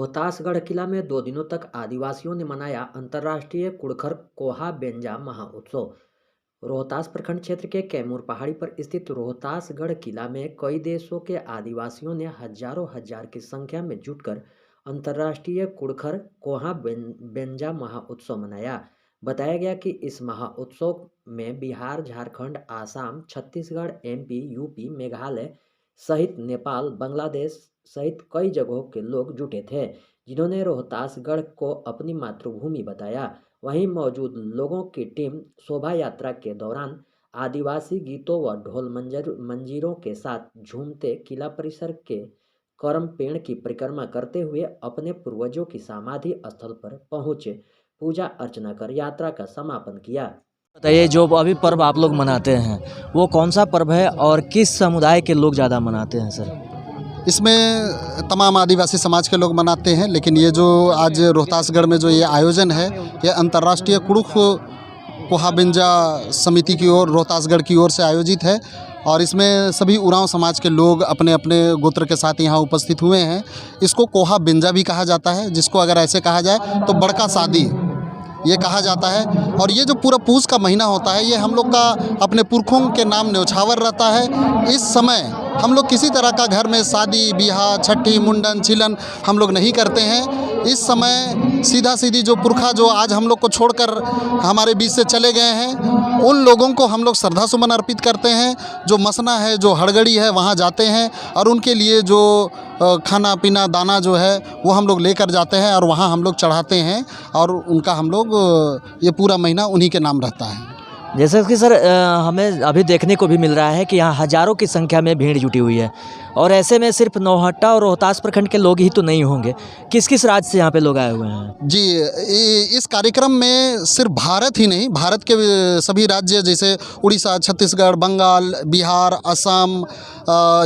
रोहतासगढ़ किला में 2 दिनों तक आदिवासियों ने मनाया अंतर्राष्ट्रीय कुड़खर कोहा बेंजा महाउत्सव। रोहतास प्रखंड क्षेत्र के कैमूर पहाड़ी पर स्थित रोहतासगढ़ किला में कई देशों के आदिवासियों ने हजारों हजार की संख्या में जुटकर अंतर्राष्ट्रीय कुड़खर कोहा बेंजा महाउत्सव मनाया। बताया गया कि इस महाउत्सव में बिहार, झारखंड, आसाम, छत्तीसगढ़, एमपी, यूपी, मेघालय सहित नेपाल, बांग्लादेश सहित कई जगहों के लोग जुटे थे, जिन्होंने रोहतासगढ़ को अपनी मातृभूमि बताया। वहीं मौजूद लोगों की टीम शोभा यात्रा के दौरान आदिवासी गीतों व ढोल मंजीरों के साथ झूमते किला परिसर के करम पेड़ की परिक्रमा करते हुए अपने पूर्वजों की समाधि स्थल पर पहुंचे पूजा अर्चना कर यात्रा का समापन किया। बताइए, जो अभी पर्व आप लोग मनाते हैं वो कौन सा पर्व है और किस समुदाय के लोग ज़्यादा मनाते हैं सर? इसमें तमाम आदिवासी समाज के लोग मनाते हैं, लेकिन ये जो आज रोहतासगढ़ में जो ये आयोजन है, ये अंतर्राष्ट्रीय कुड़ख कोहा बेंजा समिति की ओर, रोहतासगढ़ की ओर से आयोजित है और इसमें सभी उरांव समाज के लोग अपने अपने गोत्र के साथ यहाँ उपस्थित हुए हैं। इसको कोहा बेंजा भी कहा जाता है, जिसको अगर ऐसे कहा जाए तो बड़का शादी ये कहा जाता है। और ये जो पूरा पूस का महीना होता है, ये हम लोग का अपने पुरखों के नाम न्यौछावर रहता है। इस समय हम लोग किसी तरह का घर में शादी ब्याह, छठी, मुंडन, छिलन हम लोग नहीं करते हैं। इस समय सीधा सीधी जो पुरखा जो आज हम लोग को छोड़कर हमारे बीच से चले गए हैं, उन लोगों को हम लोग श्रद्धा सुमन अर्पित करते हैं। जो मसना है, जो हड़गड़ी है, वहाँ जाते हैं और उनके लिए जो खाना पीना दाना जो है वो हम लोग लेकर जाते हैं और वहाँ हम लोग चढ़ाते हैं और उनका हम लोग ये पूरा महीना उन्हीं के नाम रहता है। जैसे कि सर हमें अभी देखने को भी मिल रहा है कि यहाँ हजारों की संख्या में भीड़ जुटी हुई है और ऐसे में सिर्फ नौहट्टा और रोहतास प्रखंड के लोग ही तो नहीं होंगे, किस किस राज्य से यहाँ पे लोग आए हुए हैं? जी, इस कार्यक्रम में सिर्फ भारत ही नहीं, भारत के सभी राज्य जैसे उड़ीसा, छत्तीसगढ़, बंगाल, बिहार, असम,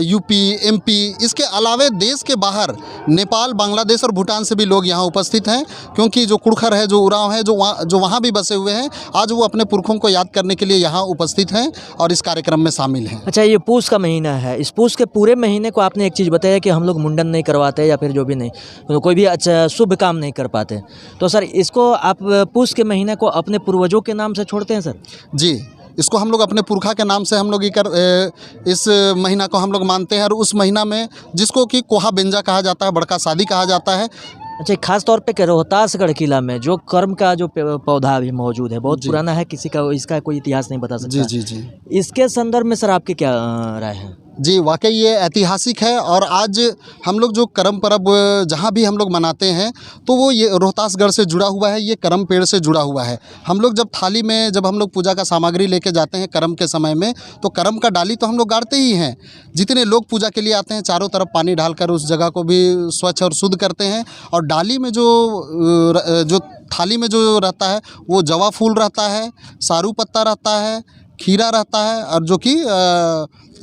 यूपी, एमपी, इसके अलावे देश के बाहर नेपाल, बांग्लादेश और भूटान से भी लोग यहाँ उपस्थित हैं, क्योंकि जो कुड़खर है, जो उरांव है, जो वहाँ भी बसे हुए हैं, आज वो अपने पुरखों को याद करने के लिए यहाँ उपस्थित हैं और इस कार्यक्रम में शामिल हैं। अच्छा, ये पूस का महीना है, इस पूस के पूरे महीने को आपने एक चीज़ बताया कि हम लोग मुंडन नहीं करवाते या फिर जो भी नहीं, तो कोई भी अच्छा शुभ काम नहीं कर पाते, तो सर इसको आप पूस के महीने को अपने पूर्वजों के नाम से छोड़ते हैं सर? जी, इसको हम लोग अपने पुरखा के नाम से हम लोग इस महीना को हम लोग मानते हैं और उस महीना में जिसको कि कोहा बेंजा कहा जाता है, बड़का शादी कहा जाता है। अच्छा, खास तौर पे रोहतासगढ़ किला में जो कर्म का जो पौधा भी मौजूद है, बहुत पुराना है, किसी का इसका कोई इतिहास नहीं बता सकता। जी जी जी, इसके संदर्भ में सर आपकी क्या राय है? जी, वाकई ये ऐतिहासिक है और आज हम लोग जो करम पर्व जहाँ भी हम लोग मनाते हैं तो वो ये रोहतासगढ़ से जुड़ा हुआ है, ये करम पेड़ से जुड़ा हुआ है। हम लोग जब थाली में जब हम लोग पूजा का सामग्री लेके जाते हैं करम के समय में, तो करम का डाली तो हम लोग गाड़ते ही हैं। जितने लोग पूजा के लिए आते हैं, चारों तरफ पानी डालकर उस जगह को भी स्वच्छ और शुद्ध करते हैं और डाली में जो थाली में जो रहता है वो जवा फूल रहता है, सारू पत्ता रहता है, खीरा रहता है और जो कि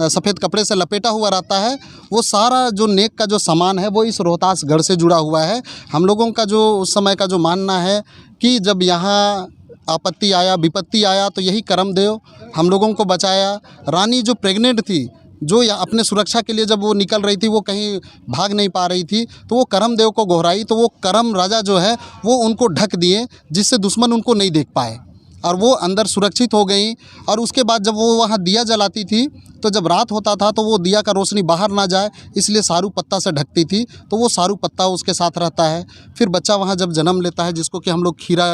सफ़ेद कपड़े से लपेटा हुआ रहता है। वो सारा जो नेक का जो सामान है वो इस रोहतासगढ़ से जुड़ा हुआ है। हम लोगों का जो उस समय का जो मानना है कि जब यहाँ आपत्ति आया, विपत्ति आया, तो यही करमदेव हम लोगों को बचाया। रानी जो प्रेग्नेंट थी, जो अपने सुरक्षा के लिए जब वो निकल रही थी, वो कहीं भाग नहीं पा रही थी, तो वो करमदेव को गोहराई, तो वो करम राजा जो है वो उनको ढक दिए, जिससे दुश्मन उनको नहीं देख पाए और वो अंदर सुरक्षित हो गई। और उसके बाद जब वो वहाँ दिया जलाती थी, तो जब रात होता था तो वो दिया का रोशनी बाहर ना जाए, इसलिए सारू पत्ता से ढकती थी, तो वो सारू पत्ता उसके साथ रहता है। फिर बच्चा वहाँ जब जन्म लेता है, जिसको कि हम लोग खीरा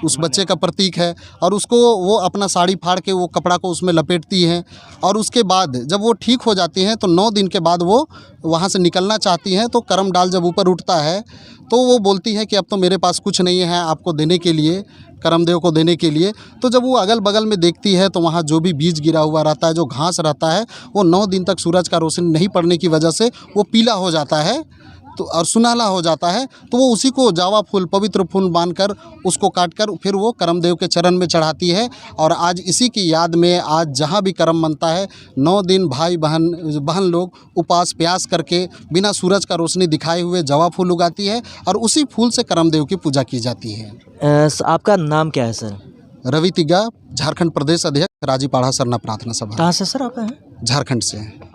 उस बच्चे का प्रतीक है, और उसको वो अपना साड़ी फाड़ के वो कपड़ा को उसमें लपेटती हैं और उसके बाद जब वो ठीक हो जाती हैं तो 9 दिन के बाद वो वहाँ से निकलना चाहती हैं। तो करम डाल जब ऊपर उठता है तो वो बोलती है कि अब तो मेरे पास कुछ नहीं है आपको देने के लिए, करमदेव को देने के लिए। तो जब वो अगल बगल में देखती है तो वहाँ जो भी बीज गिरा हुआ रहता है, जो घास रहता है, वो 9 दिन तक सूरज का रोशनी नहीं पड़ने की वजह से वो पीला हो जाता है तो और सुनहला हो जाता है। तो वो उसी को जावा फूल, पवित्र फूल बांधकर उसको काटकर फिर वो करमदेव के चरण में चढ़ाती है। और आज इसी की याद में आज जहाँ भी करम बनता है, 9 दिन भाई बहन लोग उपास प्यास करके बिना सूरज का रोशनी दिखाए हुए जवा फूल उगाती है और उसी फूल से करमदेव की पूजा की जाती है। आपका नाम क्या है सर? रवि तिग्गा, झारखंड प्रदेश अध्यक्ष, राजीपाड़ा सरना प्रार्थना सभा। कहाँ से सर आप हैं? झारखंड से।